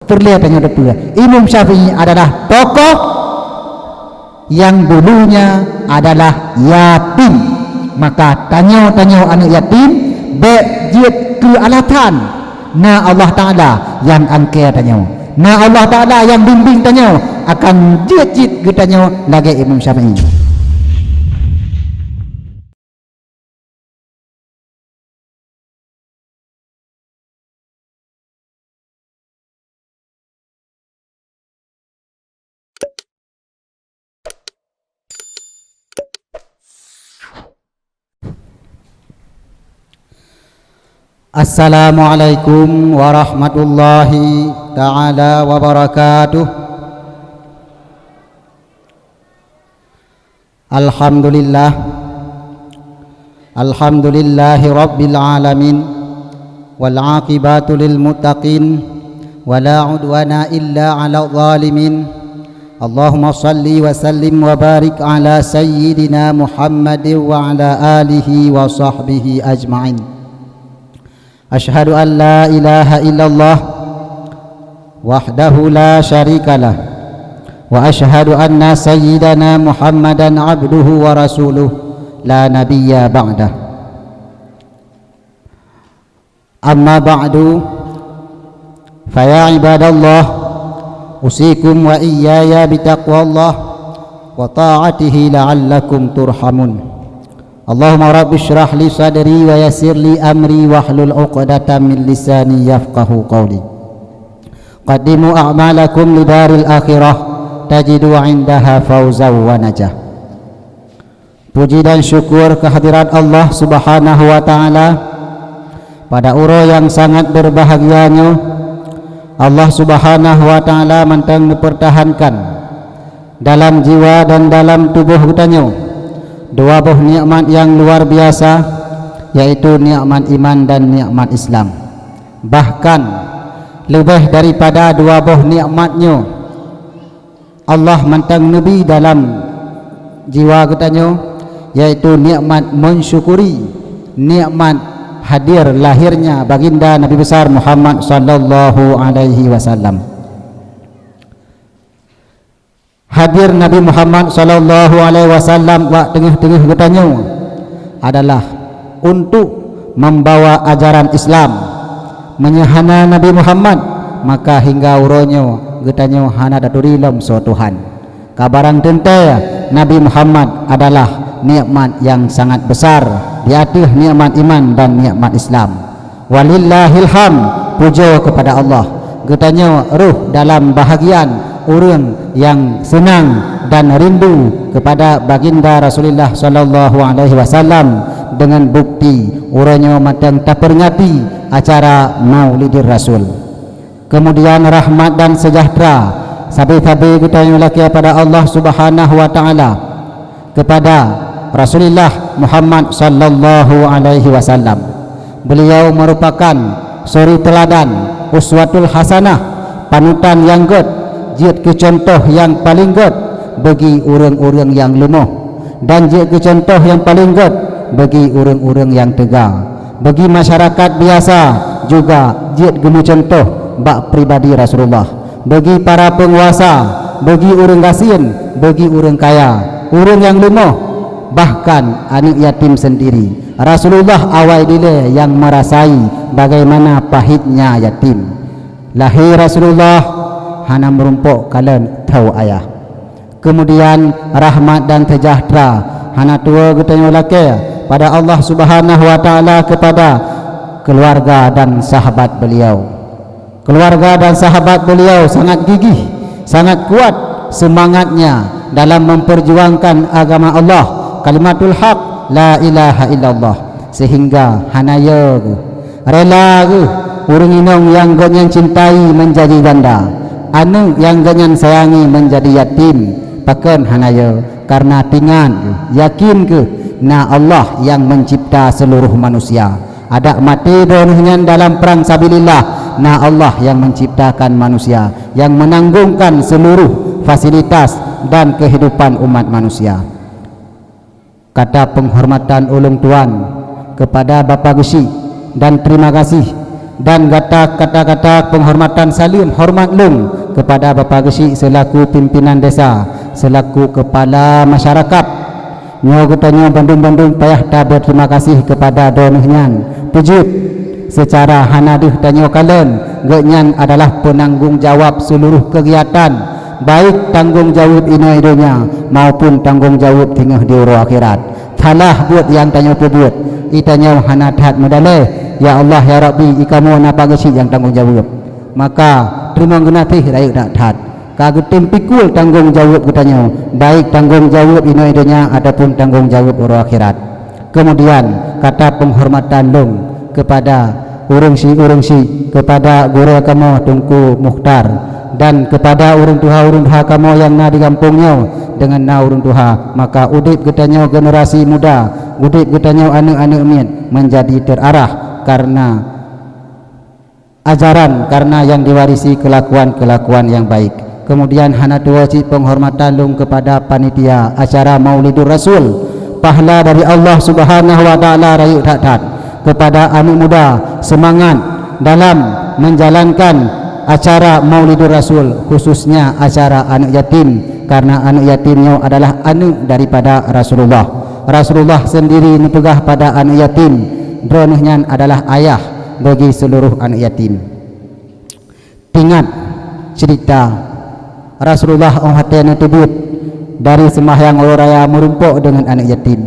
terlihat tanya depa. Imam Syafi'i adalah tokoh yang dulunya adalah yatim, maka tanya anak yatim bejit ke alatan na Allah Ta'ala yang angker tanya, na Allah Ta'ala yang bimbing tanya akan jit ke tanya lagi Imam Syafi'i. Assalamualaikum warahmatullahi ta'ala wabarakatuh. Alhamdulillahi rabbil alamin, wal aqibatu lil muttaqin, wala udwana illa ala zalimin. Allahumma salli wa sallim wa barik ala sayyidina Muhammadin wa ala alihi wa sahbihi ajma'in. Asyhadu an la ilaha illallah wahdahu la syarikalah, wa asyhadu anna sayyidana Muhammadan abduhu wa rasuluh la nabiyya ba'dah. Amma ba'du, faya ibadallah, usikum wa iyaya bitaqwallah wa ta'atihi la'allakum turhamun. Allahumma rabbi syrah li sadri wa yassir li amri wahlul 'uqdatam min lisani yafqahu qawli. Qaddimu a'malakum lidaril akhirah tajidu 'indaha fawzan wa najah. Puji dan syukur kehadirat Allah Subhanahu wa taala pada uro yang sangat berbahagianya. Allah Subhanahu wa taala mantang mempertahankan dalam jiwa dan dalam tubuh kitanya dua buah nikmat yang luar biasa, yaitu nikmat iman dan nikmat Islam. Bahkan lebih daripada dua buah nikmatnya, Allah mantang nabi dalam jiwa kitanya, yaitu nikmat mensyukuri nikmat hadir lahirnya baginda Nabi besar Muhammad sallallahu alaihi wasallam. Hadir Nabi Muhammad sallallahu alaihi wasallam wa tengah-tengah kitanya adalah untuk membawa ajaran Islam, menyahana Nabi Muhammad, maka hingga uronyo kitanya hana daturilom so Tuhan. Kabarang tentaya Nabi Muhammad adalah nikmat yang sangat besar di atas nikmat iman dan nikmat Islam. Walillahil hamd, puja kepada Allah. Kitanya ruh dalam bahagian orang yang senang dan rindu kepada baginda Rasulullah sallallahu alaihi wasallam dengan bukti urangnya matang taperingati acara Maulidir Rasul. Kemudian rahmat dan sejahtera sabi-sabi kita laki kepada Allah Subhanahu wa taala, kepada Rasulullah Muhammad sallallahu alaihi wasallam. Beliau merupakan suri teladan, uswatul hasanah, panutan yang good, jid ke contoh yang paling good bagi orang-orang yang lemah, dan jid ke contoh yang paling good bagi orang-orang yang tegar. Bagi masyarakat biasa juga jid ke contoh bak pribadi Rasulullah. Bagi para penguasa, bagi orang gasin, bagi orang kaya, orang yang lemah, bahkan anak yatim sendiri, Rasulullah awal dile yang merasai bagaimana pahitnya yatim. Lahir Rasulullah hana merumpuk kalian tahu ayah. Kemudian rahmat dan sejahtera hana tua getanya laki pada Allah Subhanahu wa taala kepada keluarga dan sahabat beliau. Keluarga dan sahabat beliau sangat gigih, sangat kuat semangatnya dalam memperjuangkan agama Allah, kalimatul haq, la ilaha illallah, sehingga hanaya rela orang inong yang ganyan cintai menjadi ganda, anu yang ganyan sayangi menjadi yatim, pakan hanaya karena tingan yakin ke na Allah yang mencipta seluruh manusia. Ada mati dorongan dalam perang sabilillah, na Allah yang menciptakan manusia, yang menanggungkan seluruh fasilitas dan kehidupan umat manusia. Kata penghormatan ulung tuan kepada Bapak Gusi dan terima kasih dan kata-kata penghormatan salim hormat lung kepada Bapa Gesi selaku pimpinan desa, selaku kepala masyarakat. Nyo katanya bandung-bandung payah ta berterima kasih kepada donuhnyan pujut secara hanaduh tanyo kalen genyan adalah penanggung jawab seluruh kegiatan, baik tanggung jawab ini dunia maupun tanggung jawab tinggal di uru akhirat. Salah buat yang tanyo buat itanya hanadat medale. Ya Allah ya Rabbi ikamu napa gesi yang tanggung jawab, maka terima genatih rayu dak that kagetim pikul tanggung jawab katanya, baik tanggung jawab ini dunia ataupun tanggung jawab uru akhirat. Kemudian kata penghormatan lung kepada urung si kepada guru kamu Tungku Mukhtar dan kepada urung tuha kamu yang na di kampungnya dengan na urung tuha, maka udip katanya generasi muda, udip katanya anak-anak min menjadi terarah karena ajaran, karena yang diwarisi kelakuan-kelakuan yang baik. Kemudian hana wajib penghormatan lung kepada panitia acara Maulidur Rasul, pahala dari Allah Subhanahu wa taala rayu tat kepada anak muda semangat dalam menjalankan acara Maulidur Rasul, khususnya acara anak yatim, karena anak yatimnya adalah anak daripada Rasulullah. Rasulullah sendiri nepegah pada anak yatim, dronehnya adalah ayah bagi seluruh anak yatim. Ingat cerita Rasulullah hatinya tebut dari sembahyang raya merumpuk dengan anak yatim.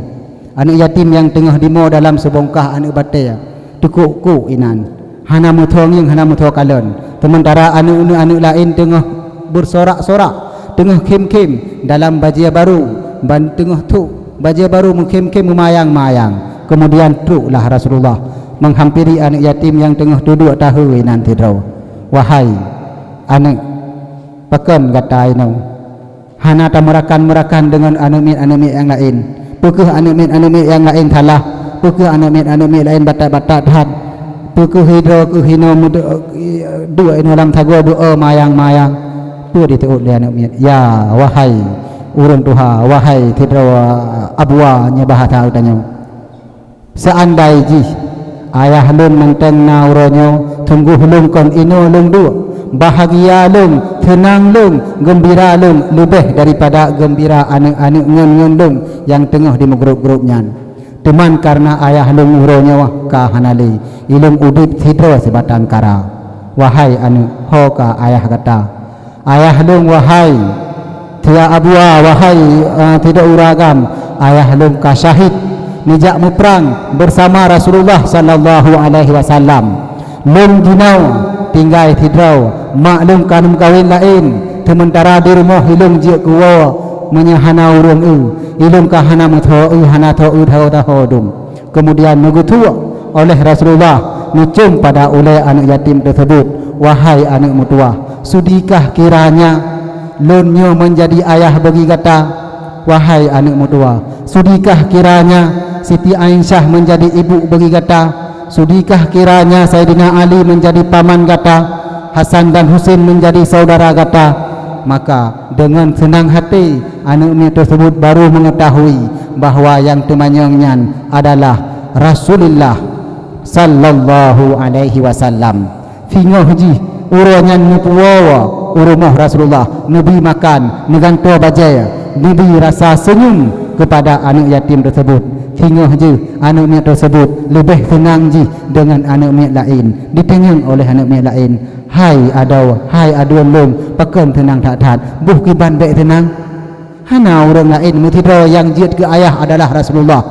Anak yatim yang tengah dimo dalam sebongkah anak batai tukuk inan hana muthong yang hana muthong kalon, sementara anak-anak lain tengah bersorak-sorak, tengah kem-kem dalam baju baru, ban tengah tu baju baru mengkem-kem memayang-mayang. Kemudian truklah Rasulullah menghampiri anak yatim yang tengah duduk tahu inan tidrau. Wahai anak pakan kata ino hana tamerakan dengan anak yang lain, pukul anak yang lain salah, pukul anak lain batak-batak had, pukul hidro ke hino dua ini dalam tagwa doa mayang-mayang pu diteut le anak ya wahai urang tuha, wahai tidro abwa nya bahasa utanya, seandai ji ayah lung menteng na uronyo tunggu lung kon ino lung du bahagia lung, tenang lung, gembira lung lebih daripada gembira anak-anak ngen lung yang tengah di grup-grupnya. Teman karena ayah lung uronyo ka hanali ilung udip hidro sebatang kara. Wahai anu ho ka ayah kata, ayah lung wahai tia abua, wahai tidak uragam, ayah lung ka syahid nijak muprang bersama Rasulullah sallallahu alaihi wasallam. Lung dinau tinggal hidrau maklum kanum kawin lain, sementara di rumah ilung je kuwa menyahana urung ilung kahana mutho hana tho udhau. Kemudian megutu oleh Rasulullah nucum pada oleh anak yatim tersebut, wahai anak mutua, sudikah kiranya lunyo menjadi ayah bagi kata, wahai anak mutua, sudikah kiranya Siti Aisyah menjadi ibu bagi kata, sudikah kiranya Sayyidina Ali menjadi paman kata, Hasan dan Husain menjadi saudara kata. Maka dengan senang hati anak tersebut baru mengetahui bahwa yang temanyongnya adalah Rasulullah sallallahu alaihi wasallam. Fingoh ji uronyan nupuwa urumah Rasulullah, Nabi makan neganto bajai, Nabi rasa senyum kepada anak yatim tersebut. Hingga je anak tersebut lebih tenang je dengan anak lain, ditengeng oleh anak lain. Hai aduan lung pakan tenang tak buh kiban baik tenang hana orang lain mutidro yang jid ke ayah adalah Rasulullah,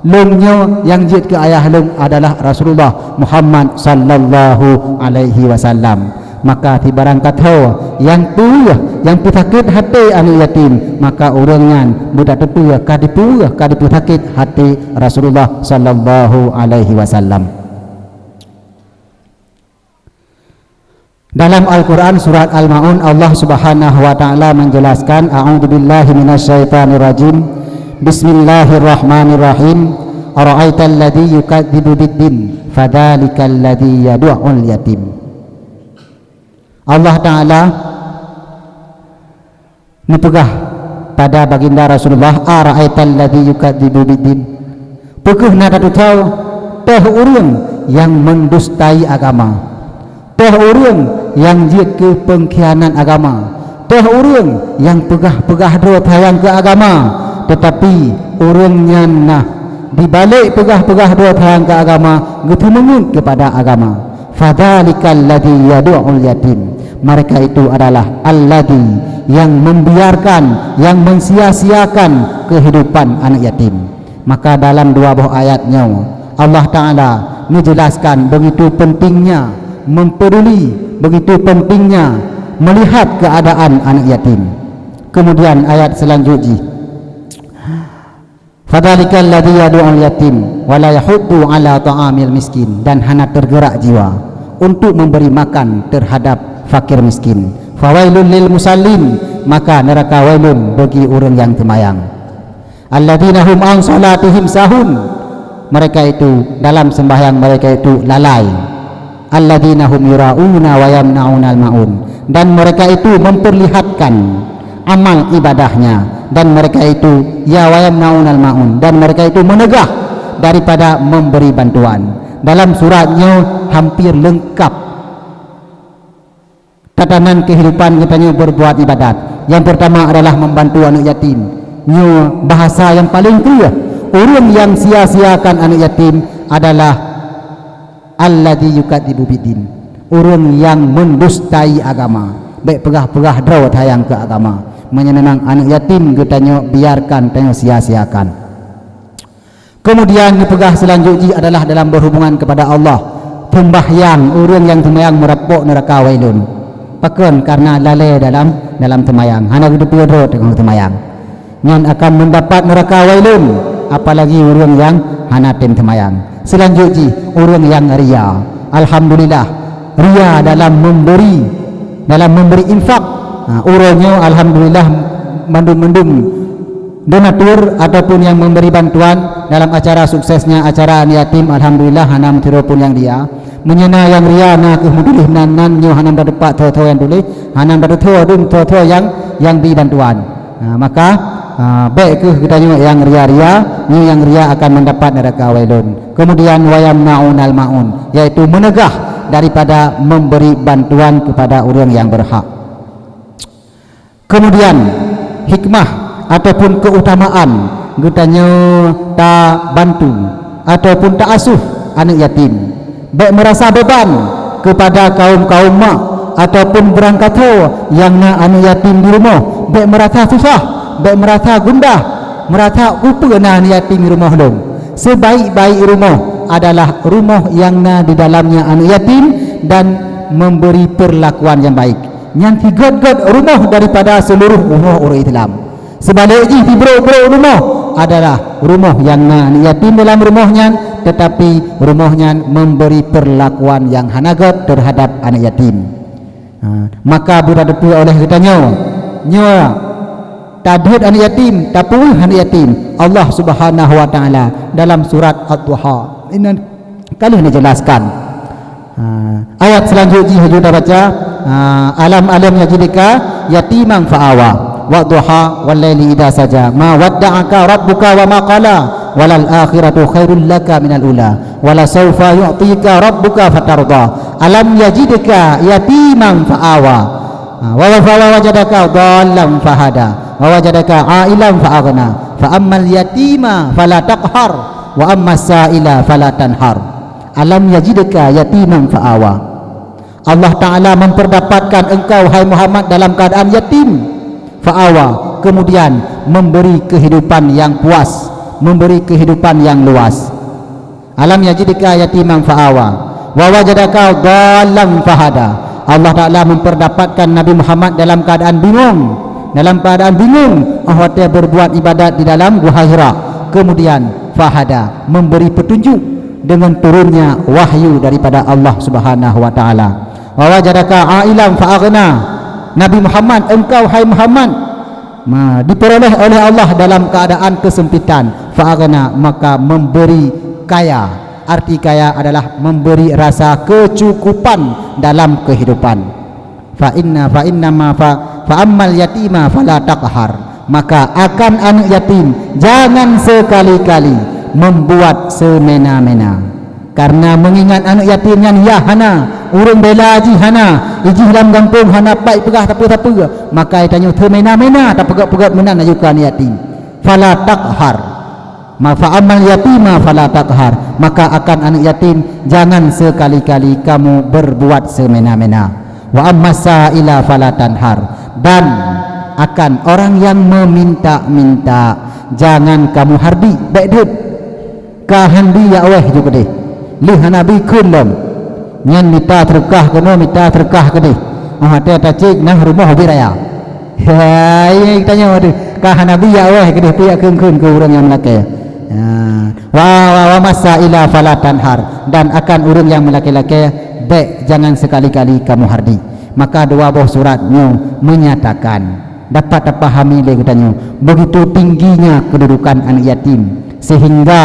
lungnya yang jid ke ayah lung adalah Rasulullah Muhammad sallallahu alaihi wasallam. Maka tibarang kata yang puyah yang pitakit hati anak yatim, maka orangnya budak tepuyah kadipu sakit hati Rasulullah sallallahu alaihi wasallam. Dalam Al-Quran surat Al-Ma'un Allah subhanahu wa ta'ala menjelaskan, a'udzubillahi minasyaitanirrajim, bismillahirrahmanirrahim, ara'aital ladzi yukadzibu biddin fadzalikal ladzi yad'ul yatim. Allah Ta'ala mempegah pada baginda Rasulullah, ara'aital ladzi yukadzibu biddin, pekuh nada tu tahu teh urang yang mendustai agama, teh urang yang jika pengkhianat agama, teh urang yang pegah-pegah do tayang ke agama, tetapi urangnya nah dibalik pegah-pegah do tayang ke agama gitu mengut kepada agama. Fadzalikal ladzi yad'ul yatim, mereka itu adalah alladzi yang membiarkan, yang mensia-siakan kehidupan anak yatim. Maka dalam dua buah ayatnya Allah Ta'ala menjelaskan begitu pentingnya mempeduli, begitu pentingnya melihat keadaan anak yatim. Kemudian ayat selanjutnya, fadzalikal ladzi yad'ul yatim wa la yahuddu ala ta'amil miskin, dan hana tergerak jiwa untuk memberi makan terhadap fakir miskin. Fawailul lil musallin, maka neraka wailun bagi orang yang temayang. Alladzina hum an salatihim sahun, mereka itu dalam sembahyang mereka itu lalai. Alladzina hum yura'una wa yamna'unal ma'un, dan mereka itu memperlihatkan amal ibadahnya, dan mereka itu ya wa yamna'unal ma'un, dan mereka itu menegah daripada memberi bantuan. Dalam suratnya hampir lengkap tatanan kehidupan katanya berbuat ibadat. Yang pertama adalah membantu anak yatim. Bahasa yang paling clear, orang yang sia-siakan anak yatim adalah alladzi yukadzibu biddin, orang yang mendustai agama, baik pegah-pegah draw tayang ke agama, menyenang anak yatim katanya biarkan tanya sia-siakan. Kemudian dipegah selanjutnya adalah dalam berhubungan kepada Allah, pembahyang orang yang temayang merapok neraka wailun, pakon karena lalai dalam temayang, hana gitu pedro tengah temayang, yang akan mendapat neraka wailun, apalagi orang yang hana temayang. Selanjutnya orang yang ria, alhamdulillah ria dalam memberi infak. Orangnya alhamdulillah mendum donatur ataupun yang memberi bantuan dalam acara suksesnya acara anak yatim, alhamdulillah hanam pun yang dia menyena yang ria na kehmudulih nan nyo hanam dapat tho yang dulih hanam dapat tho yang di bantuan. Maka baik ke kita yang ria-ria, yang ria akan mendapat neraka wailun. Kemudian wayamnaunal maun, yaitu menegah daripada memberi bantuan kepada orang yang berhak. Kemudian hikmah ataupun keutamaan getanya tak bantu ataupun tak asuh anak yatim, baik merasa beban kepada kaum-kaum mak ataupun berangkat yang nak anak yatim di rumah, baik merasa susah, baik merasa gundah, merasa lupa nak anak yatim di rumah dong. Sebaik-baik rumah adalah rumah yang nak di dalamnya anak yatim dan memberi perlakuan yang baik, yang tiga-tiga rumah daripada seluruh rumah orang Islam. Sebaliknya di bro-bro rumah adalah rumah yang anak yatim dalam rumahnya, tetapi rumahnya memberi perlakuan yang hanagat terhadap anak yatim. Maka beradapi oleh katanya nyo tadhid anak yatim, tapi anak yatim Allah Subhanahu wa taala dalam surat Ad-Duha ini kali ini jelaskan. Ayat selanjutnya kita baca, alam yajidika yatiman fa'awa wadduha wallaili idza saja ma wadda'aka rabbuka wa ma qala walal akhiratu khairul laka minal ula wala sawfa yu'tika rabbuka fatarda alam yajidka yatiman fa'awa wa wajadaka dhallan fahada wa wajadaka ailan fa'aghna fa ammal yatima fala taqhar wa ammas sa'ila fala tanhar. Alam yajidka yatiman fa'awa, Allah Ta'ala memperdapatkan engkau hai Muhammad dalam keadaan yatim, fa'awa, kemudian memberi kehidupan yang puas, memberi kehidupan yang luas. Alam yajidka yatiman fa'awa wa wajadaka dhallan fahada, Allah Ta'ala memperdapatkan Nabi Muhammad dalam keadaan bingung dia berbuat ibadat di dalam Gua Hira, kemudian fahada, memberi petunjuk dengan turunnya wahyu daripada Allah Subhanahu wa taala. Wa wajadaka ailan fa'aghna, Nabi Muhammad, engkau hai Muhammad diperoleh oleh Allah dalam keadaan kesempitan, fa'aghna, maka memberi kaya. Arti kaya adalah memberi rasa kecukupan dalam kehidupan. Fa ammal yatima fala taqhar, maka akan anak yatim jangan sekali-kali membuat semena-mena. karena mengingat anak yatim yang ya hana urang bela ji hana iji dalam kampung hana pai pegah tapu-tapu maka itanya teu mena-mena tak pegat-pegat menan ajukan yatim fala taqhar ma fa amal yatima fala taqhar maka akan anak yatim jangan sekali-kali kamu berbuat semena-mena wa amma sa'ila fala tanhar dan akan orang yang meminta-minta jangan kamu hardi baik duit kahandi ya weh juga deh liha nabi kullum nyan minta terkah kena minta terkah ke deh ada tacik nah rumah biraya hai tanya waduh kah nabi ya weh ke deh pihak keun ke orang yang melaki wa masa ila falatan har dan akan orang yang melaki-laki baik jangan sekali-kali kamu hardi maka dua buah suratnya menyatakan dapat dipahami lagi katanya begitu tingginya kedudukan anak yatim sehingga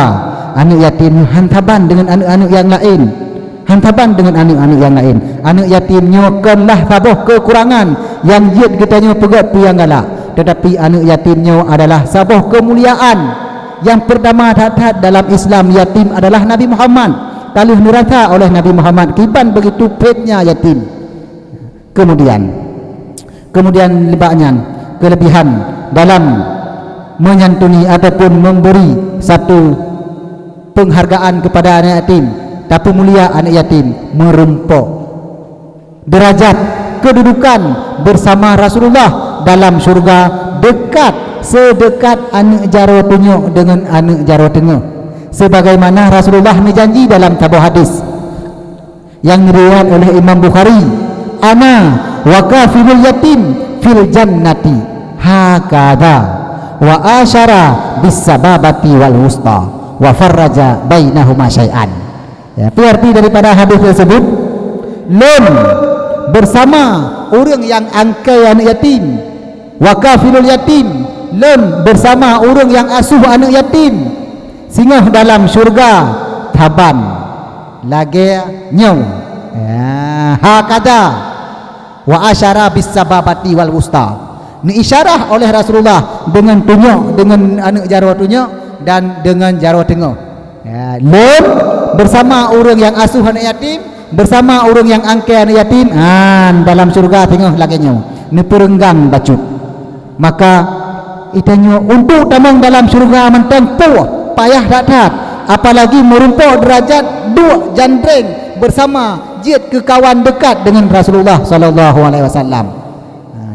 anak yatim hantaban dengan anak-anak yang lain hantaban dengan anak-anak yang lain anak yatimnya kenlah tabuh kekurangan yang jid katanya pegat piang galak tetapi anak yatimnya adalah sabuh kemuliaan yang pertama dalam Islam yatim adalah Nabi Muhammad talih nurata oleh Nabi Muhammad kiban begitu petnya yatim kemudian lebaknya kelebihan dalam menyantuni ataupun memberi satu penghargaan kepada anak yatim tapi mulia anak yatim merempok derajat kedudukan bersama Rasulullah dalam syurga dekat sedekat anak jaro tunjuk dengan anak jaro tengah sebagaimana Rasulullah menjanji dalam sebuah hadis yang diriwayatkan oleh Imam Bukhari ana wa kafilul yatim fil jannati hakada wa asyara bis sababati wal wusta wa farraja bainahuma syai'an ya, arti daripada hadis tersebut lun bersama orang yang angkai anak yatim wa kafilul yatim lun bersama orang yang asuh anak yatim singgah dalam syurga taban lagi nyau ya, hakada wa asyara bis sababati wal wusta ni isyarah oleh Rasulullah dengan tunjuk dengan anak jarwa tunjuk dan dengan jarwa tengah ya, lun bersama orang yang asuh anak yatim bersama orang yang angkai anak yatim dalam surga tengah laginya ni perenggang bacut maka itanya untuk tamang dalam surga mentempuh payah datat apalagi merumpuk derajat dua jandreng bersama jid kekawan dekat dengan Rasulullah sallallahu alaihi wasallam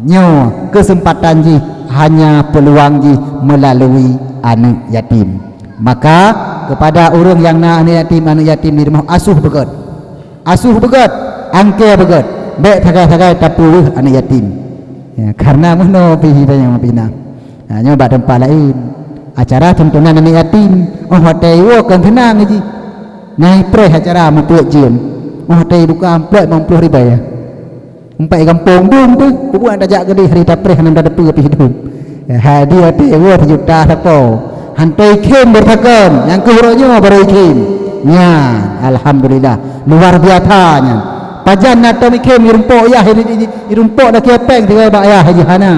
nyo kesempatan ji hanya peluang ji melalui anak yatim maka kepada orang yang nak anak yatim di rumah asuh begat angke begat baik tagai-tagai tapuh anak yatim ya, karena mana pergi tanya pina nyo bak tempat lain acara tuntunan anak yatim hotel kan tenang ji naik pre acara mempunyai jin hotel buka amplek 50 ribu ya umpai kampung dum tu buat dajak gede hari tapreh nan dah depu api hidup hadiah ti wa juta tapo hantai kem bertakam yang kehurannya baru kem nya alhamdulillah luar biasanya pajan nato mi kem irumpok ya irumpok dah kepeng tiga bak ya haji hana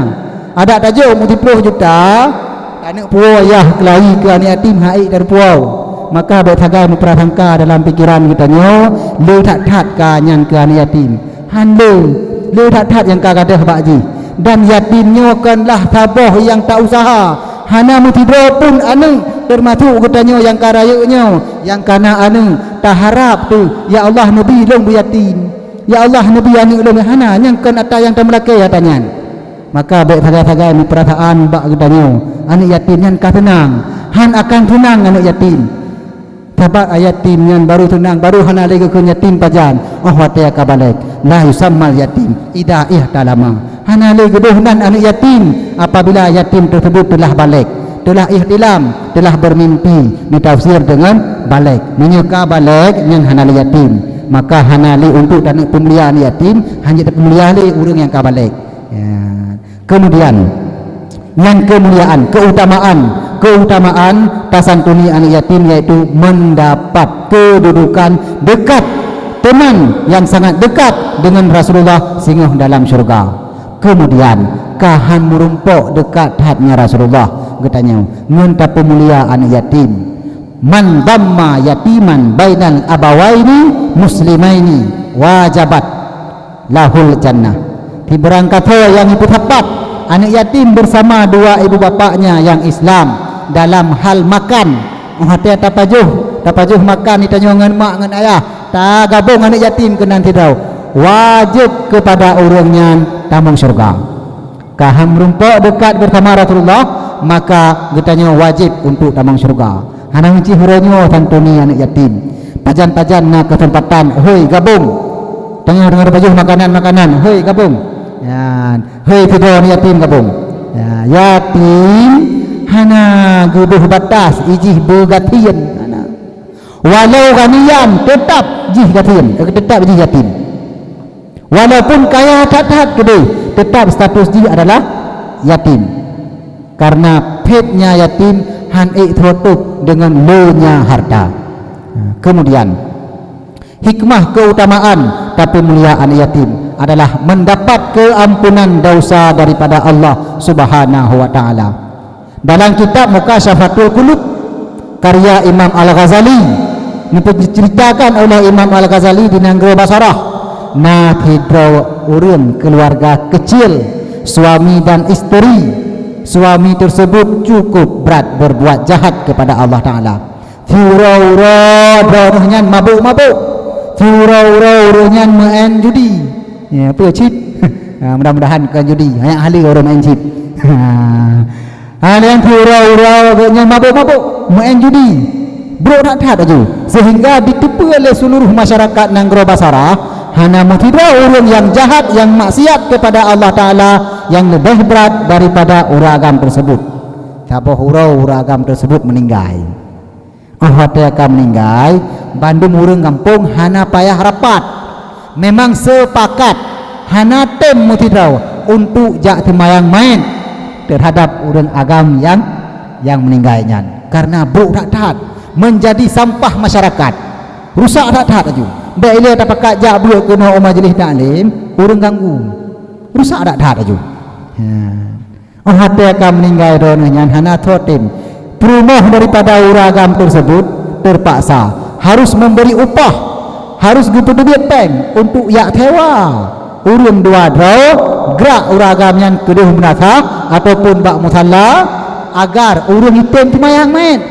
ada tajuk 30 juta anak puau ya kelahi ke anak yatim haik dari puau maka bertagai memperhangka dalam pikiran kita nyo lu tak kanyan ke anak yatim lu tak yang kagadah bakji dan yatimnya kanlah tabah yang tak usaha hana mutido pun anu termasuk katanya yang karayanya yang kana anu tak harap tu ya Allah nabi long bu yatim ya Allah nabi anu long hana yang kan ata yang temlake ya tanyan maka baik tagai-tagai ni perasaan bak katanya anak yatim yang ka tenang han akan tenang anak yatim tabak yatim yang baru tenang baru hana lagi ke yatim pajan wate ka balik la yusammal yatim ida ihtalama hana lagi dohnan anak yatim apabila yatim tersebut telah balik telah ihtilam telah bermimpi ditafsir dengan balik menyeka balik yang hana yatim maka hana li untuk dan pemeliharaan yatim hanya pemeliharaan orang yang ka balik ya. Kemudian yang kemuliaan keutamaan tasantuni anak yatim yaitu mendapat kedudukan dekat teman yang sangat dekat dengan Rasulullah singgah dalam syurga kemudian kahan merumpuk dekat hadnya Rasulullah katanya minta pemulia anak yatim man damma yatiman bainal abawaini muslimaini wajabat lahul jannah. Di barang kata yang itu tepat, anak yatim bersama dua ibu bapaknya yang Islam dalam hal makan, hati tapajuh makan ditanya dengan mak dengan ayah, tak gabung anak yatim ke nanti tahu wajib kepada orangnya tamang syurga. Kaham rumpuk dekat bersama Rasulullah, maka ditanya wajib untuk tamang syurga. Hana menci huranyo tantuni anak yatim. Pajan-pajan na kesempatan, hoi gabung. Tengah dengar pajuh makanan, hoi gabung. Ya, hoi tidur yatim gabung. Ya, yatim hana gubuh batas ijih begatian hana. Walau ganian tetap jih gatian, tetap jih yatim. Walaupun kaya tat-tat gede, tetap status jih adalah yatim. Karena petnya yatim han tertutup dengan lonya harta. Kemudian hikmah keutamaan tapi muliaan yatim adalah mendapat keampunan dosa daripada Allah Subhanahu wa taala. Dalam kitab Mukashafatul Qulub karya Imam Al-Ghazali diceritakan oleh Imam Al-Ghazali di Negeri Basrah, nah hidro urun keluarga kecil, suami dan istri. Suami tersebut cukup berat berbuat jahat kepada Allah Ta'ala. Furau-rau mabuk-mabuk, furau-rau main judi. Ya, apa cip? Mudah-mudahan bukan judi, hanya ahli orang main cip. Yang furau-rau mabuk-mabuk, main judi, bro tak aja, sehingga ditipu oleh seluruh masyarakat Negeri Basrah. Hana mutidra orang yang jahat, yang maksiat kepada Allah Ta'ala, yang lebih berat daripada uragam tersebut. Siapa uragam tersebut meninggal, hati akan meninggal. Bandung urang kampung hana payah rapat, memang sepakat hana tem mutidra untuk jak temayang main terhadap urang agam yang meninggalnya, karena buk tak taat menjadi sampah masyarakat, rusak tak taat aja. Baik dia tak pakat jak buat kena majlis taklim, urang ganggu, rusak tak taat aja. Hati akan meninggal donanya hana trotim. Perumah daripada uragam tersebut terpaksa harus memberi upah, harus gitu duit peng untuk yak tewa urang dua draw gerak uragam yang kedua menata ataupun bak musalla agar urang hitam temayang main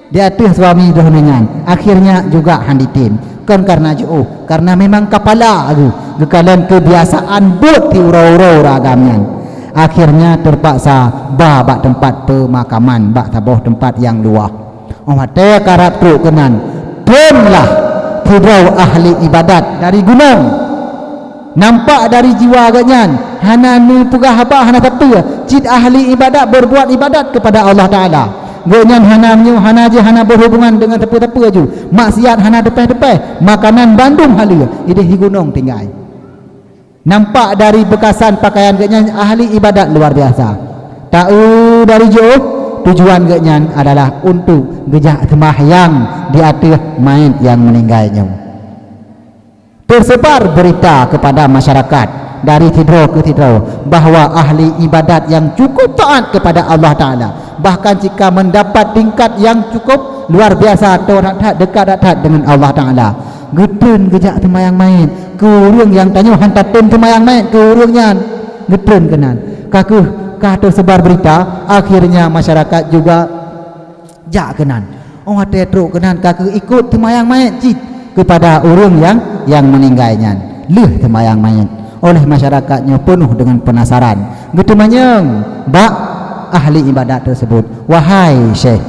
di atas suami dohonengan. Akhirnya juga handitin kan karena jauh, karena memang kepala aku kekalian kebiasaan buat di urau-urau ragamnya. Akhirnya terpaksa bak tempat pemakaman, bak taboh tempat yang luah. Mate karap tu kenan temlah pudrau ahli ibadat dari gunung, nampak dari jiwa agaknya hana nu pegah apa hana tapi cid ahli ibadat berbuat ibadat kepada Allah Ta'ala. Gonyan hana menyu hana je hana berhubungan dengan tepi-tepi aju, maksiat hana depeh-depeh, makanan Bandung halia ide hi gunung tinggal. Nampak dari bekasan pakaian gaknya ahli ibadat luar biasa. Tahu dari jauh tujuan gaknya adalah untuk gejak sembahyang di atas mayit yang meninggalnya. Tersebar berita kepada masyarakat dari tidro ke tidro bahwa ahli ibadat yang cukup taat kepada Allah Ta'ala, bahkan jika mendapat tingkat yang cukup luar biasa atau dekat dengan Allah Ta'ala, getun gejak temayang main ke urang yang tanya hantar tem temayang main ke urangnya getun kenan kah tersebar berita. Akhirnya masyarakat juga jak kenan hati truk kenan kah ikut temayang main cid kepada urang yang meninggalnya leh temayang main. Oleh masyarakatnya penuh dengan penasaran gitu manyeng bak ahli ibadat tersebut, wahai syekh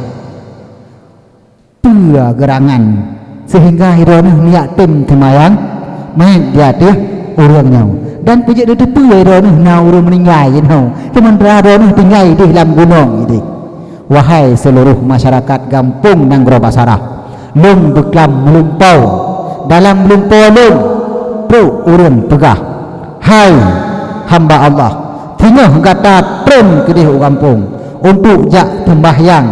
pula gerangan sehingga hirona niat tim temayang main dia tu urangnya dan pejak dia tepi hirona na urang meninggal you cuman hirona tinggal di dalam gunung ini. Wahai seluruh masyarakat kampung Negeri Basrah, lung beklam melumpau dalam melumpau lung tu urang pegah, hai hamba Allah tinggal kata tren ke di kampung untuk jak tembahyang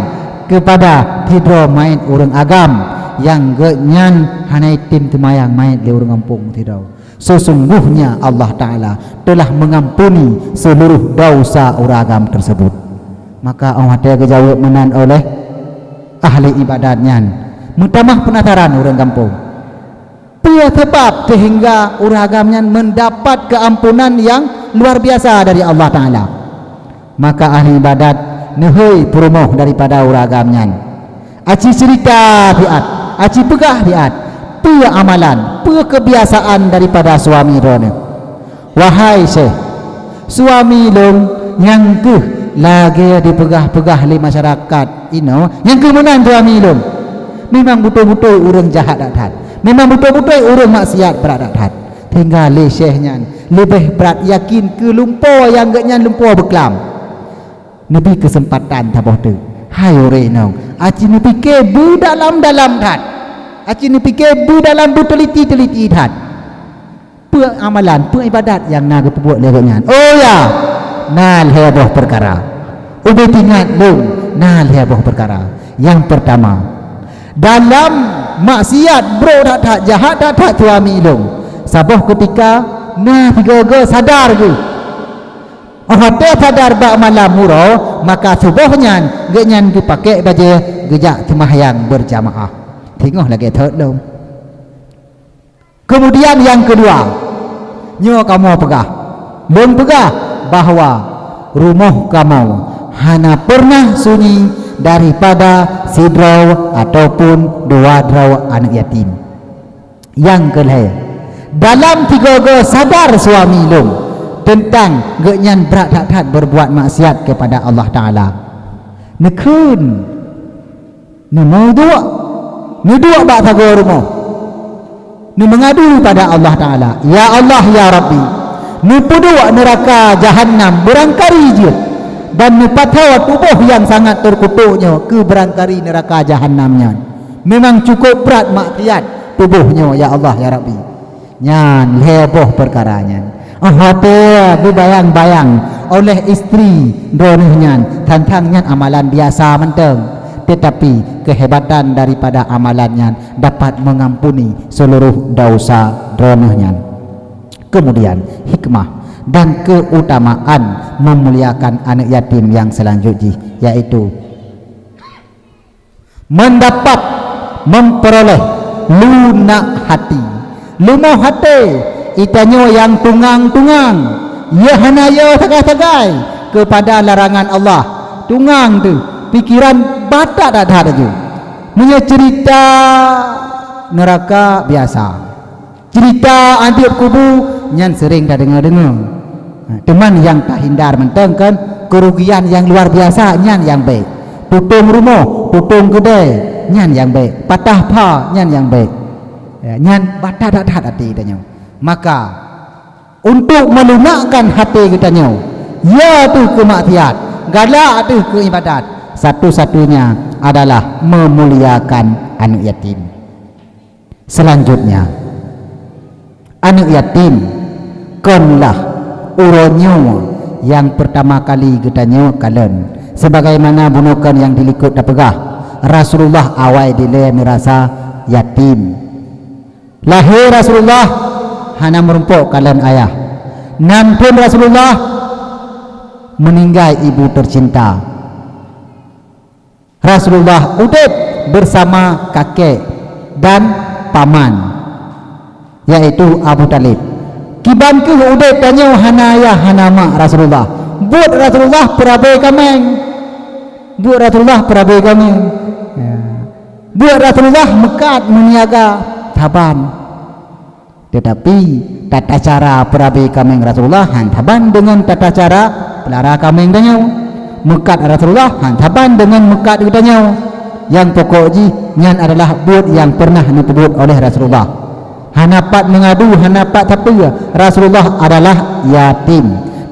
kepada tidro main urang agam yang genyan hanai tim temayang main di urang kampung tidro. Sesungguhnya Allah Ta'ala telah mengampuni seluruh dosa urang agam tersebut. Maka Allah Ta'ala dijawab menan oleh ahli ibadatnya mutamah penataran orang kampung dia sebab sehingga uragamnya mendapat keampunan yang luar biasa dari Allah Ta'ala. Maka ahli ibadat nehoi perumoh daripada uragamnya aci cerita biat aci pegah biat pia amalan pia kebiasaan daripada suami rona. Wahai syekh suami long yang ke lagi dipegah-pegah oleh masyarakat yang kemudian suami long memang betul-betul orang jahat datang, memang betul-betul orang maksiat berat datang, tinggal lesehnya lebih berat yakin ke lumpur yang gaknya lumpur berkelam nabi kesempatan taboh tu hai orang aci ni fikir bu dalam-dalam tat aci ni fikir bu dalam teliti-teliti tat pe amalan pe ibadat yang nak buat lewatnya oh ya nal heboh perkara ubi tingat lu nal heboh perkara. Yang pertama dalam maksiat bro tak jahat tak suami long sabah ketika nah tiga sadar ke hati sadar bak malam muro maka subuhnya genyan dipakai baju gejak sembahyang berjamaah tengok lagi thot long. Kemudian yang kedua nyo kamu pegah belum pegah bahawa rumah kamu hana pernah sunyi daripada sidraw ataupun dua draw anak yatim. Yang kedua dalam tiga sadar suami long tentang genyan berat tak berbuat maksiat kepada Allah Ta'ala nekun mau dua bak tago rumah ni mengadu pada Allah Ta'ala ya Allah ya Rabbi ni pudua neraka jahannam berangkari je dan ni pathawa tubuh yang sangat terkutuknya ke berangkari neraka jahannamnya memang cukup berat maksiat tubuhnya ya Allah ya Rabbi nyan heboh perkaranya hati berbayang-bayang oleh istri dronihnya tentangnya amalan biasa menteng tetapi kehebatan daripada amalannya dapat mengampuni seluruh dosa dronihnya. Kemudian hikmah dan keutamaan memuliakan anak yatim yang selanjutnya yaitu mendapat memperoleh lunak hati lumah hati itanyo yang tungang-tungang ya hanaya tagai-tagai kepada larangan Allah tungang tu pikiran batak tak ada tu punya cerita neraka biasa cerita adib kubu nyan sering dah dengar-dengar teman yang tak hindar menteng kan kerugian yang luar biasa nyan yang baik tutung rumah tutung kedai nyan yang baik patah pa nyan yang baik nyan batak tak ada hati tanya. Maka untuk melunakkan hati kita nyo ya tu kemaksiat galak tu ke ibadat satu-satunya adalah memuliakan anak yatim. Selanjutnya anak yatim konlah uronyo yang pertama kali kita nyo kalen sebagaimana bunukan yang dilikut dapegah Rasulullah awal dile merasa yatim lahir Rasulullah hana merumpuk kalian ayah nampun Rasulullah meninggal ibu tercinta Rasulullah udip bersama kakek dan paman yaitu Abu Talib kiban ke udip tanya hana ayah hana mak Rasulullah buat Rasulullah perabai kameng buat Rasulullah perabai kameng buat Rasulullah mekat meniaga taban tetapi tata cara perabai kameng Rasulullah hantaban dengan tata cara pelara kameng danyo mekat Rasulullah hantaban dengan mekat danyo yang pokok ji nyan adalah buat yang pernah disebut oleh Rasulullah hanapat mengadu hanapat tapi Rasulullah adalah yatim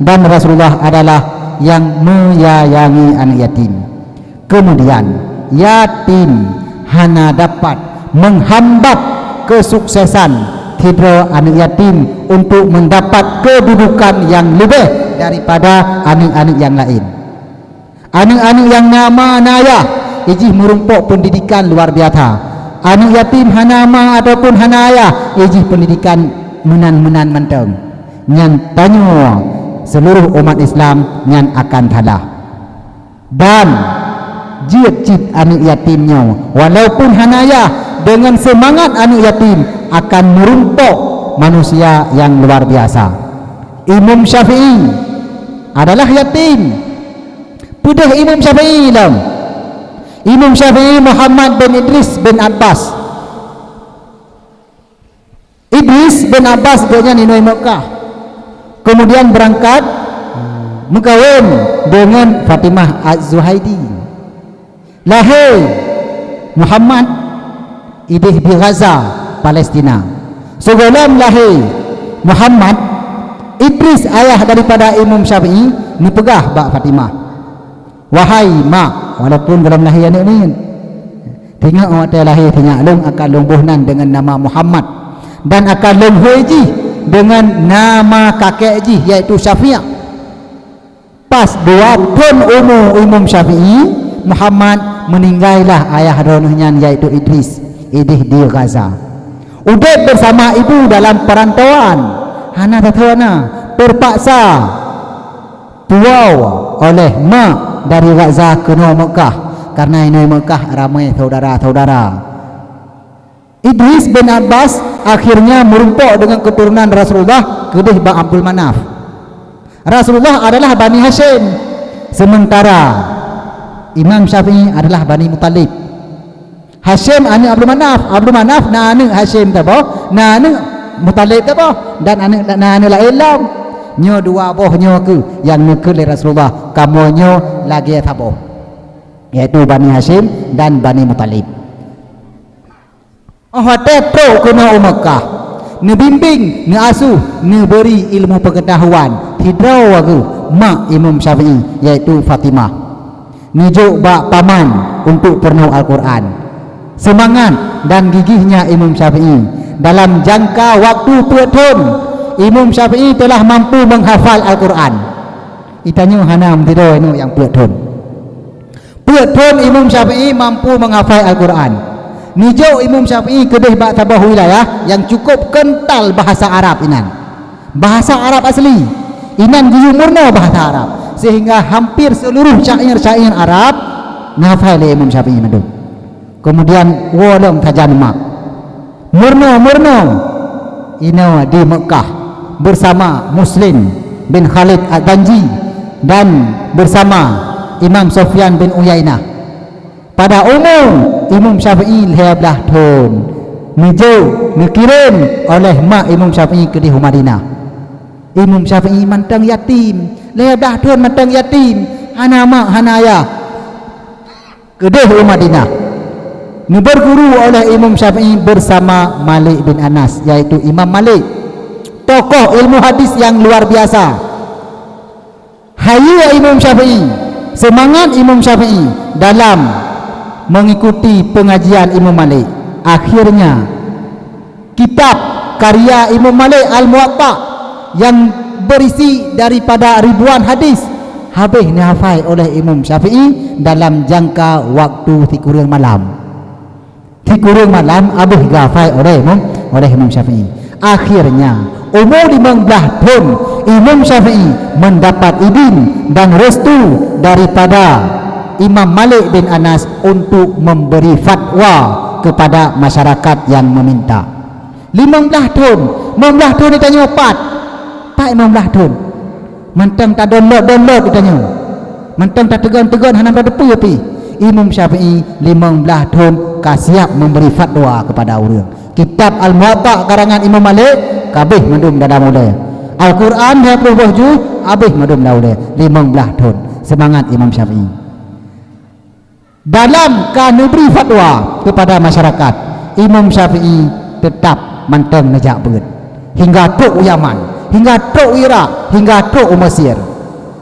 dan Rasulullah adalah yang menyayangi anak yatim. Kemudian yatim hana dapat menghambat kesuksesan hidro anak yatim untuk mendapat kedudukan yang lebih daripada anak-anak yang lain. Anak-anak yang nama naya ijih merumpuk pendidikan luar biasa. Anak yatim hanama ataupun hanaya ijih pendidikan menan-menan menteng. Nyan tanyo seluruh umat Islam nyan akan talah. Dan jid anak yatimnya, walaupun hanaya dengan semangat anak yatim akan merumpok manusia yang luar biasa. Imam Syafi'i adalah yatim. Pudah Imam Syafi'i dalam Imam Syafi'i Muhammad bin Idris bin Abbas. Idris bin Abbas dia ninoi Mekah, kemudian berangkat mengkawin dengan Fatimah Az-Zuhaidi. Lahir Muhammad idih di Gaza, Palestina. Sebelum lahir Muhammad, Idris ayah daripada Imam Syafi'i nipegah bak Fatimah, wahai mak, walaupun belum lahir anak ni, tengok awak lahir tengok long akan lombohnan dengan nama Muhammad, dan akan lomboh ji dengan nama kakek ji iaitu Syafi'ah. Pas 2 tahun umur Imam Syafi'i, Muhammad meninggallah ayah ronohnya iaitu Idris idih di Gaza. Udah bersama ibu dalam perantauan, hana tatuana terpaksa puau oleh mak dari Gaza ke Mekah, karena ini Mekah ramai saudara-saudara. Idris bin Abbas akhirnya merumpok dengan keturunan Rasulullah kedih Bang Abdul Manaf. Rasulullah adalah Bani Hashim, sementara Imam Syafi'i adalah Bani Muttalib. Hashim anak Abdul Manaf, Abdul Manaf na anak Hashim tabo, na anak Muttalib tabo, dan anak lain lam. Nyo dua boh nyo ke yang nekul Rasulullah, kamu nyo lagi tabo, yaitu Bani Hashim dan Bani Muttalib. Oh tetro kena Mekah, ne bimbing, ne asuh, ne beri ilmu pengetahuan hidrau aku mak Imam Syafi'i yaitu Fatimah. Nijuk bak paman untuk pernah Al-Quran. Semangat dan gigihnya Imam Syafi'i dalam jangka waktu 2 tahun, Imam Syafi'i telah mampu menghafal Al-Quran. Itanya hanam tidur ini yang 2 tahun. 2 tahun Imam Syafi'i mampu menghafal Al-Quran. Nijuk Imam Syafi'i kedih bak tabah wilayah yang cukup kental bahasa Arab inan. Bahasa Arab asli. Inan giyu murna bahasa Arab, sehingga hampir seluruh syair-syair Arab ngafal oleh Imam Syafi'i madu. Kemudian wolong tajan mak murna ina di Mekah bersama Muslim bin Khalid Al-Banji dan bersama Imam Sufyan bin Uyainah. Pada umur Imam Syafi'i 15 tahun dikirim oleh mak Imam Syafi'i ke di Madinah. Imam Syafi'i mantang yatim, 15 tahun mantang yatim, hana mak hana ayah kedih Madinah. Ni berguru oleh Imam Syafi'i bersama Malik bin Anas, yaitu Imam Malik, tokoh ilmu hadis yang luar biasa. Hayu Imam Syafi'i, semangat Imam Syafi'i dalam mengikuti pengajian Imam Malik. Akhirnya kitab karya Imam Malik Al-Muwatta yang berisi daripada ribuan hadis habis dihafal oleh Imam Syafi'i dalam jangka waktu 3 malam. 3 malam habis dihafal oleh Imam Syafi'i. Akhirnya umur 15 tahun Imam Syafi'i mendapat izin dan restu daripada Imam Malik bin Anas untuk memberi fatwa kepada masyarakat yang meminta. 15 tahun ditanya Pak 15 tahun mentang tak download ditanya, mentang tak tegan hanam pada tepi. Imam Syafi'i 15 tahun siap memberi fatwa kepada orang. Kitab Al-Muwatta karangan Imam Malik kabeh madum dalam mulai. Al-Quran 20 juz habis madum dalam 15 tahun. Semangat Imam Syafi'i dalam beri fatwa kepada masyarakat. Imam Syafi'i tetap manteng nejak beut hingga tok Yaman, hingga tok Iraq, hingga tok Mesir.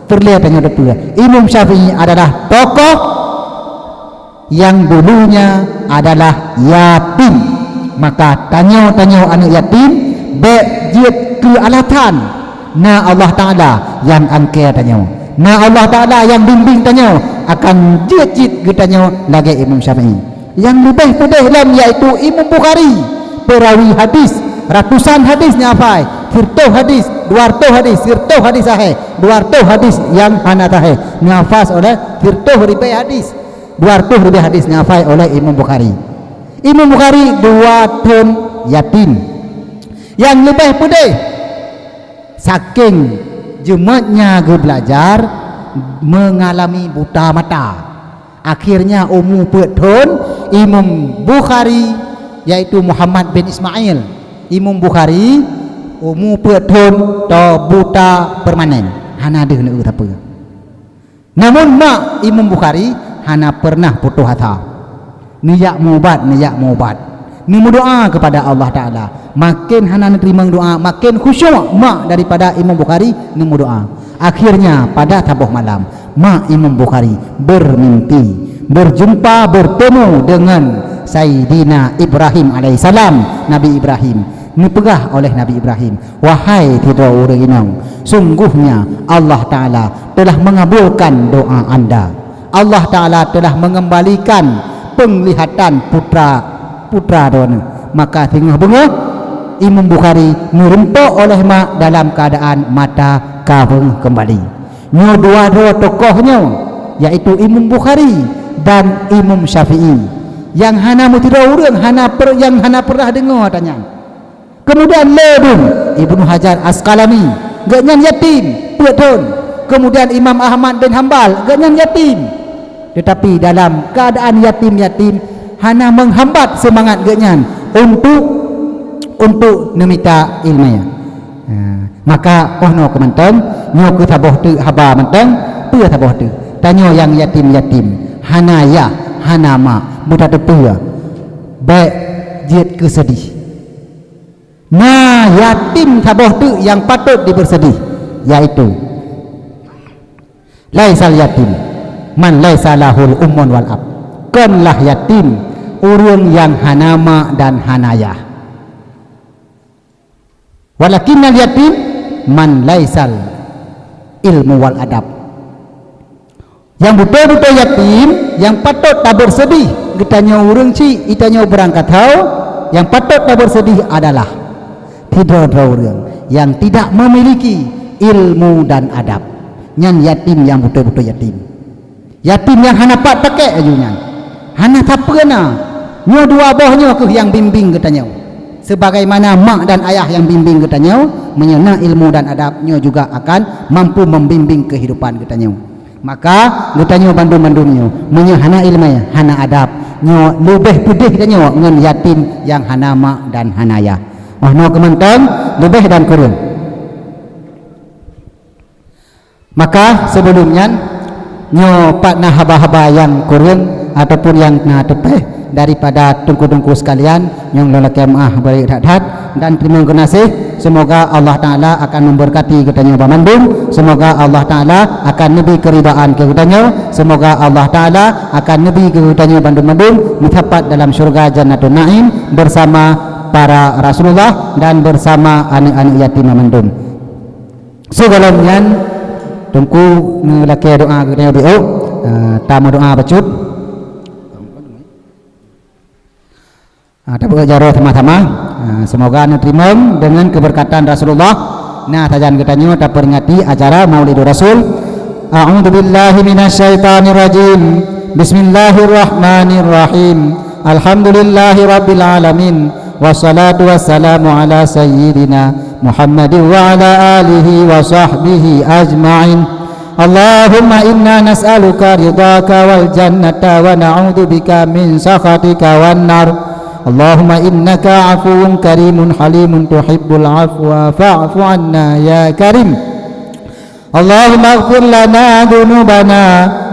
Terlihat hanya depan Imam Syafi'i adalah tokoh yang dulunya adalah yatim. Maka tanya anak yatim bejit ke alatan na Allah Ta'ala yang angker tanya, na Allah Ta'ala yang bimbing tanya akan jit getanya lagi Imam Syafi'i. Yang lebih pedih dalam yaitu Imam Bukhari, perawi hadis, ratusan hadisnya hafal, 100 hadis, 200 hadis, 100 hadis sahih, 200 hadis yang hana sahih, nyafas oleh 100 ribu hadis. 200 lebih hadis dihafal oleh Imam Bukhari. Imam Bukhari 2 tahun yatim. Yang lebih pedih, saking jumatnya ge belajar mengalami buta mata. Akhirnya umur 4 tahun Imam Bukhari yaitu Muhammad bin Ismail. Imam Bukhari umur 4 tahun to buta permanen. Hana ada nak apa. Namun mak Imam Bukhari hana pernah putus asa. Niat mubat. Ni doa kepada Allah Taala. Makin hana terima doa, makin khusyuk mak daripada Imam Bukhari ni doa. Akhirnya pada tabuh malam, mak Imam Bukhari bermimpi berjumpa bertemu dengan Sayyidina Ibrahim alaihissalam, Nabi Ibrahim. Dipegah oleh Nabi Ibrahim, wahai tidak orang inang, sungguhnya Allah Ta'ala telah mengabulkan doa anda. Allah Ta'ala telah mengembalikan penglihatan putra dona. Maka tengah bunga Imam Bukhari merempok oleh mak dalam keadaan mata kaweng kembali. Nyo dua tokohnya yaitu Imam Bukhari dan Imam Syafi'i yang hana tidak orang yang hana pernah dengar tanya. Kemudian Ledun Ibnu Hajar Asqalani ganyan yatim 4 tahun. Kemudian Imam Ahmad bin Hanbal ganyan yatim. Tetapi dalam keadaan yatim hana menghambat semangat ganyan untuk meminta ilmu. Maka no kementeng nyo ke taboh tu haba menteng pu taboh tu. Tanyo yang yatim hana ya hana ma buta tepua. Baik jiat kesedih. Nah, yatim taboh tu yang patut dibersedih, yaitu laisal yatim man laisa lahul ummun wal ab. Kanlah yatim orang yang hanama dan hanayah. Walakinnal yatim man laisal ilmu wal adab. Yang betul-betul yatim yang patut tak bersedih, kitanya orang ci, itanya berangkat hau, yang patut tak bersedih adalah tidak orang yang tidak memiliki ilmu dan adab. Nyan yatim yang betul-betul yatim. Yatim yang hana pak pakai ajunya. Hana tak pernah. Nyo dua bohnya ke yang bimbing katanya. Sebagaimana mak dan ayah yang bimbing katanya, menyenang ilmu dan adab, nyo juga akan mampu membimbing kehidupan katanya. Maka katanya bandum-bandumnya, hana ilmu, hana adab, nyo lebih pedih katanya dengan yatim yang hana mak dan hana ayah. No kementan lebih dan kurang. Maka sebelumnya nyo pak nah haba-haba yang kurang ataupun yang nah tepeh daripada tungku-tungku sekalian yang lelaki maah beri hadhat dan terima kasih. Semoga Allah Ta'ala akan memberkati kitanya Bandung. Semoga Allah Ta'ala akan nebi keridaan ke kitanya. Semoga Allah Ta'ala akan nebi ke kitanya Bandung mendapat dalam syurga Jannatul Naim bersama para Rasulullah dan bersama anak-anak yatim mandum. Sebelumnya tunggu laki doa kita doa tamu doa bacut. Tapi jaro sama-sama. Semoga diterima dengan keberkatan Rasulullah. Nah, tajan katanya tak peringati acara Maulidur Rasul. A'udzubillahi minasyaitonirrajim. Bismillahirrahmanirrahim. Alhamdulillahirabbil alamin. Wassalatu wassalamu ala sayyidina Muhammadin wa ala alihi wa sahbihi ajma'in. Allahumma inna nas'aluka ridhaka wal jannata wa na'udzubika min sakhatika wan nar. Allahumma innaka afuwun karimun halimun tuhibbul afwa fa'fu anna ya karim. Allahumma ighfir lana dhunubana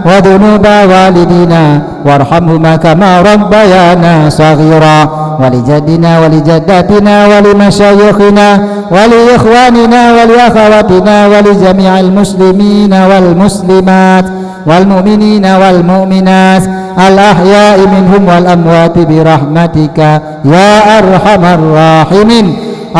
wa dhunuba walidina warhamhuma kama rabbayana saghira. ولجدنا ولجداتنا ولمشايخنا ولإخواننا ولأخواتنا ولجميع المسلمين والمسلمات والمؤمنين والمؤمنات الأحياء منهم والأموات برحمتك يا أرحم الراحمين.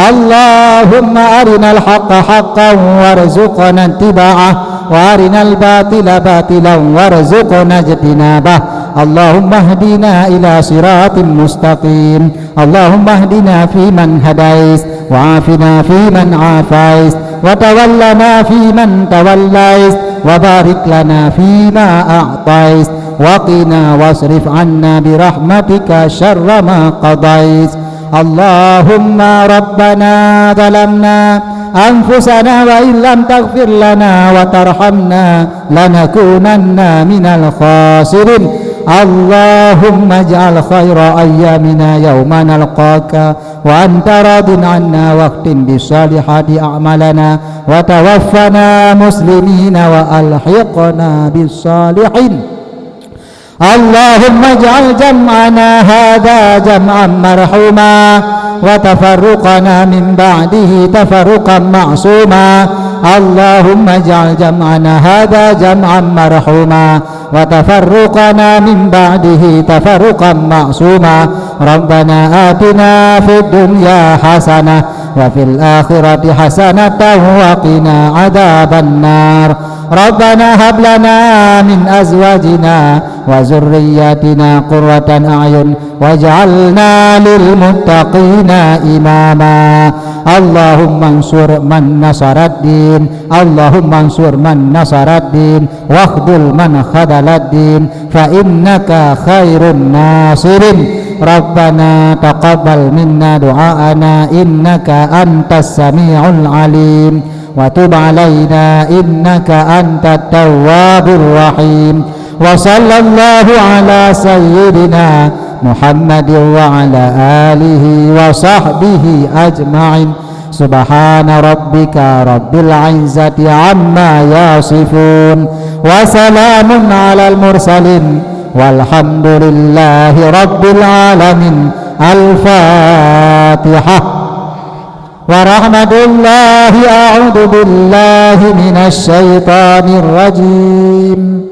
اللهم أرنا الحق حقا وارزقنا اتباعه وأرنا الباطل باطلا وارزقنا اجتنابه. اللهم اهدنا إلى صراط مستقيم. اللهم اهدنا فيمن هديت وعافنا فيمن عافيت وتولنا فيمن توليت وبارك لنا فيما أعطيت wa qina wasrif 'anna bi rahmatika syarra ma qadait. Allahumma rabbana zalamna anfusana wa illam taghfir lana wa tarhamna lanakunanna minal khasirin. Allahumma ij'al khaira ayyamina yawma nalqaka wa anta radin 'anna waqtin bisalihati a'malana wa tawaffana muslimina wa alhiqna bis-salihin. Allahumma ij'al jam'ana hadha jam'an marhuma wa tafarruqana min ba'dihi tafarruqan ma'suma. Allahumma ij'al jam'ana hadha jam'an marhuma wa tafarruqana min ba'dihi tafarruqan ma'suma. Rabbana atina fid dunya hasanah wa fil akhirati hasanatan wa qina adzaban nar. Rabbana hab lana min azwajina wa zurriyyatina qurratan a'yun waj'alna lil muttaqina imama. Allahumma ansur man nasarad din, Allahumma ansur man nasarad din wakhdul man khadalad din fa innaka khairun nasirin. Rabbana taqabbal minna du'aana innaka antas sami'ul alim wa tub alaina innaka antat tawwabur rahim. Wa sallallahu ala sayyidina Muhammadin wa ala alihi wa sahbihi ajma'in. Subhana rabbika rabbil izzati amma yasifun wa salamun alal mursalin walhamdulillahi rabbil alamin. Al-Fatihah. Wa rahmatullahi a'udzu billahi minasy syaithanir rajim.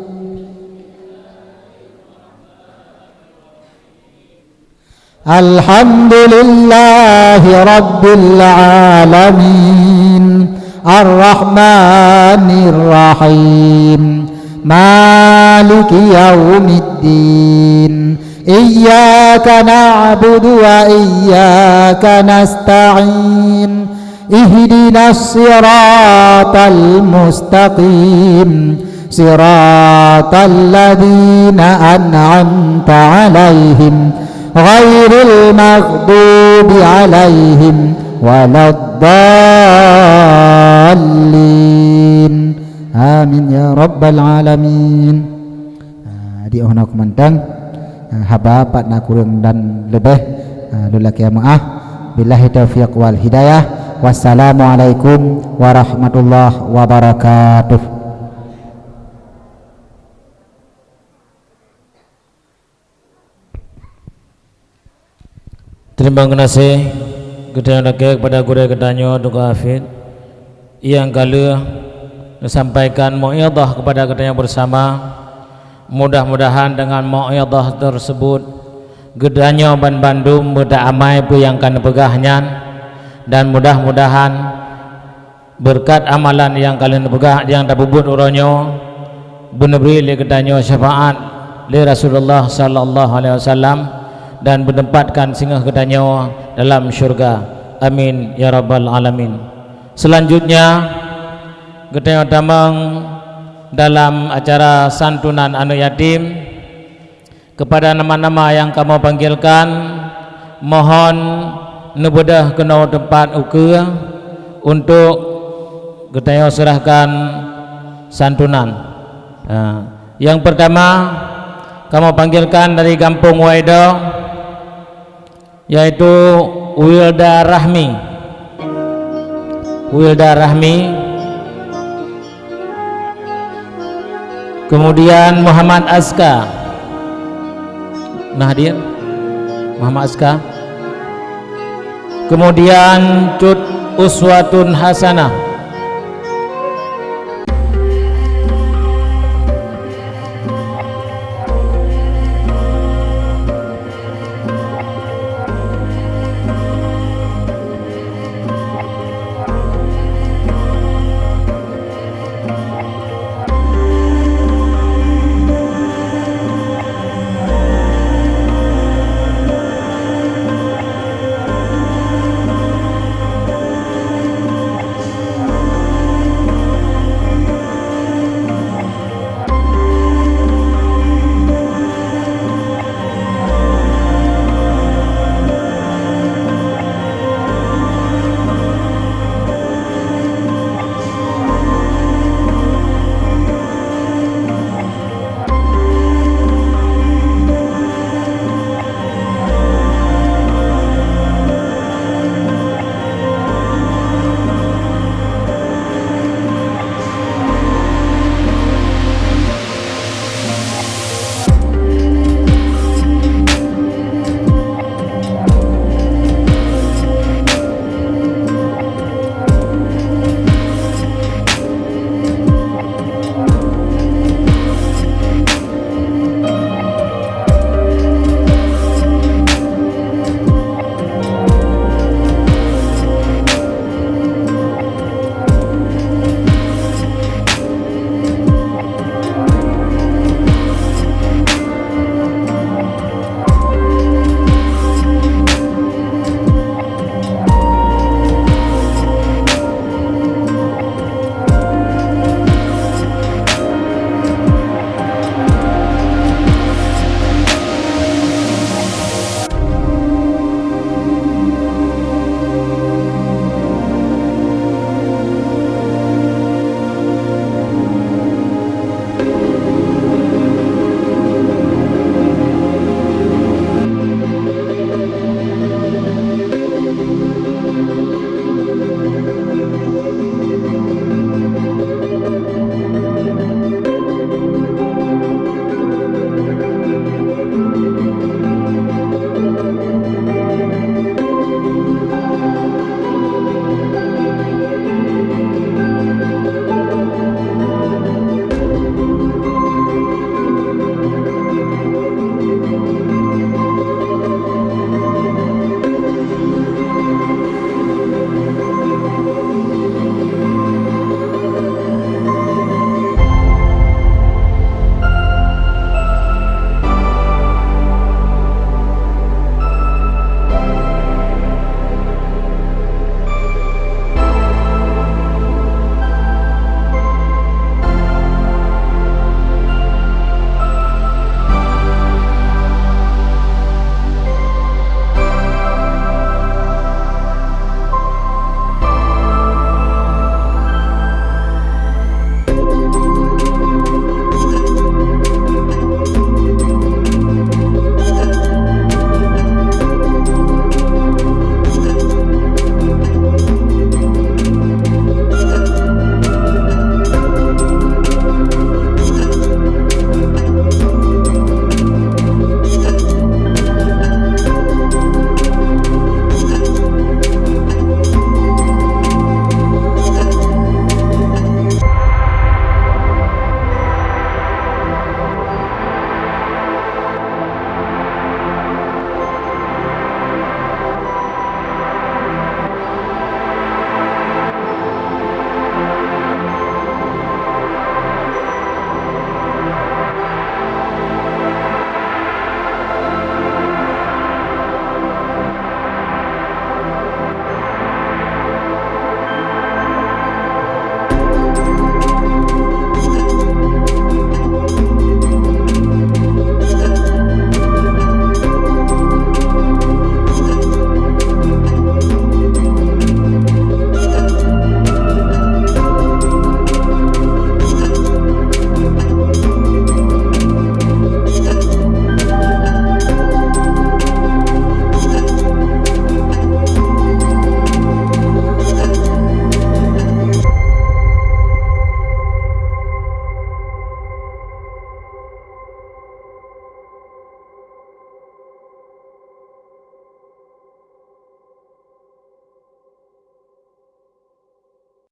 Alhamdulillahi rabbil alamin ar-rahmanir rahim maliki yaumiddin. Iyyaka na'budu wa iyyaka nasta'in. Ihdinas siratal mustaqim siratal ladzina an'amta 'alaihim ghairil maghdubi 'alaihim waladdallin. Amin ya rabbal alamin. Di ohna kumandang haba patna kurang dan lebih lulaki maaf. Billahi taufiq wal hidayah. Wassalamualaikum warahmatullahi wabarakatuh. Terima kasih kepada guru kedanyo duka hafid yang kala sampaikan mu'idhah kepada kedanyo bersama. Mudah-mudahan dengan mu'idhah tersebut gedanyo ban Bandung mudah amai puyangkan pegahnya, dan mudah-mudahan berkat amalan yang kalian pegah yang tabubut uronyo benebri li gedanyo syafaat li Rasulullah sallallahu alaihi wasallam dan menempatkan singgah gedanyo dalam syurga. Amin ya rabbal alamin. Selanjutnya gedanyo damang dalam acara santunan anu yatim kepada nama-nama yang kamu panggilkan, mohon nebedah kena tempat uke untuk gedanyo serahkan santunan. Yang pertama kamu panggilkan dari Kampung Waido, yaitu Wilda Rahmi. Wilda Rahmi. Kemudian Muhammad Aska. Nah hadir Muhammad Aska. Kemudian Cut Uswatun Hasanah.